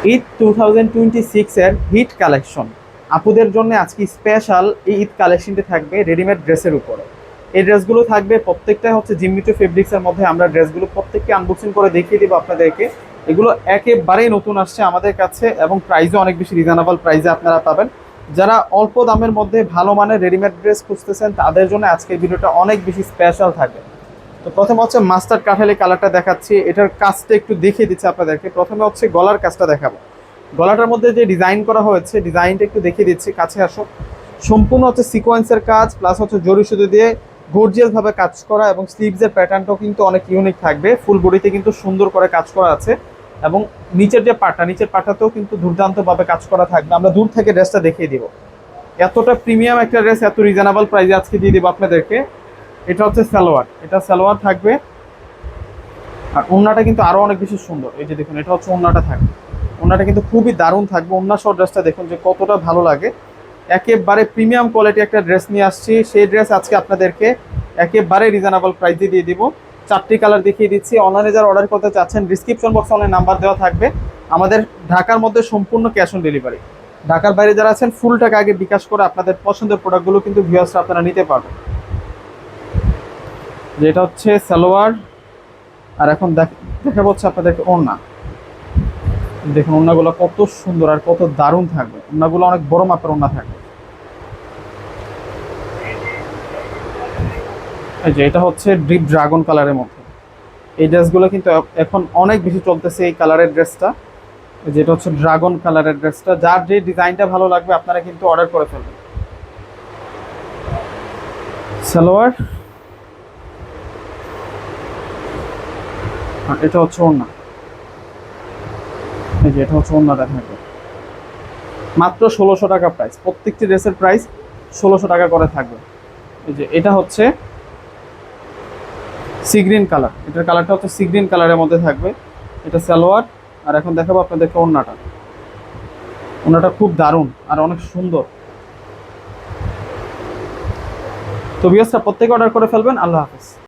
ঈদ 2026 এর hit collection আপুদের জন্য আজকে স্পেশাল এই ঈদ কালেকশনটি থাকবে রেডিমেড ড্রেসের উপরে। এই ড্রেসগুলো থাকবে প্রত্যেকটা হচ্ছে জিমিটো ফেব্রিক্সের মধ্যে। আমরা ড্রেসগুলো প্রত্যেককে আনবক্সিং করে দেখিয়ে দিব আপনাদেরকে। এগুলো একেবারেই নতুন আসছে আমাদের কাছে এবং প্রাইসও অনেক বেশি রিজনেবল প্রাইসে আপনারা পাবেন। যারা অল্প দামের মধ্যে ভালো মানের রেডিমেড ড্রেস খুঁজতেছেন তাদের জন্য আজকের ভিডিওটা অনেক বেশি স্পেশাল থাকবে। তো প্রথমে হচ্ছে মাস্টার্ড কাঠালি কালারটা দেখাচ্ছি, এটার কাজটা একটু দেখিয়ে দিচ্ছি আপনাদেরকে। প্রথমে হচ্ছে গলার কাজটা দেখাবো। গলাটার মধ্যে যে ডিজাইন করা হয়েছে ডিজাইনটা একটু দেখিয়ে দিচ্ছি, কাছে আসো। সম্পূর্ণ হচ্ছে সিকোয়েন্সের কাজ প্লাস হচ্ছে জরি সুতো দিয়ে গর্জিয়াস ভাবে কাজ করা এবং স্লিভসের প্যাটার্নটাও কিন্তু অনেক ইউনিক থাকবে। ফুল বডিতে কিন্তু সুন্দর করে কাজ করা আছে এবং নিচের যে পাটটা, নিচের পাটটাতেও কিন্তু দুর্দান্তভাবে কাজ করা থাকবে। আমরা দূর থেকে ড্রেসটা দেখিয়ে দিব। এতটা প্রিমিয়াম একটা ড্রেস এত রিজনেবল প্রাইসে আজকে দিয়ে দিব আপনাদেরকে। এটা হচ্ছে সালোয়ার, এটা সালোয়ার থাকবে। আর ওড়নাটা কিন্তু আরো অনেক বেশি সুন্দর। এই যে দেখুন, এটা হচ্ছে ওড়নাটা থাকবে। ওড়নাটা কিন্তু খুবই দারুণ থাকবে। ওড়না সহ ড্রেসটা দেখুন যে কতটা ভালো লাগে। একেবারে প্রিমিয়াম কোয়ালিটি একটা ড্রেস নিয়ে আসছি। সেই ড্রেস আজকে আপনাদেরকে একেবারে রিজনেবল প্রাইসে দিয়ে দিব। চারটি কালার দেখিয়ে দিচ্ছি। অনলাইনে যারা অর্ডার করতে চাচ্ছেন ডিসক্রিপশন বক্সে অনলাইন নাম্বার দেওয়া থাকবে। আমাদের ঢাকার মধ্যে সম্পূর্ণ ক্যাশ অন ডেলিভারি। ঢাকার বাইরে যারা আছেন ফুল টাকা আগে বিকাশ করে আপনাদের পছন্দের প্রোডাক্টগুলো কিন্তু ভিউয়ার্সরা আপনারা নিতে পারবেন। যেটা হচ্ছে সালোয়ার। আর এখন দেখা হচ্ছে আপনাদেরকে ওড়না। দেখুন ওড়নাগুলো কত সুন্দর আর কত দারুণ থাকবে। ওড়নাগুলো অনেক বড় মাপের ওড়না থাকবে। এই যে এটা হচ্ছে ডিপ ড্রাগন কালারের মধ্যে। এই ড্রেসগুলো কিন্তু এখন অনেক বেশি চলতেছে এই কালারের ড্রেসটা। যেটা হচ্ছে ড্রাগন কালারের ড্রেসটা। যার যে ডিজাইনটা ভালো লাগবে আপনারা কিন্তু অর্ডার করে ফেলবেন। সালোয়ার আর এটা হচ্ছে ওড়না। এই যে এটা হচ্ছে ওড়নাটা থাকবে। মাত্র 1600 টাকা প্রাইস। প্রত্যেকটি ড্রেসের প্রাইস 1600 টাকা করে থাকবে। এই যে এটা হচ্ছে সি গ্রিন কালার। এটার কালারটা হচ্ছে সি গ্রিন কালারের মধ্যে থাকবে। এটা সালোয়ার। আর এখন দেখাবো আপনাদেরকে ওড়নাটা। ওড়নাটা খুব দারুণ আর অনেক সুন্দর। তো ভিউয়ার্সরা প্রত্যেকে অর্ডার করে ফেলবেন। আল্লাহ হাফেজ।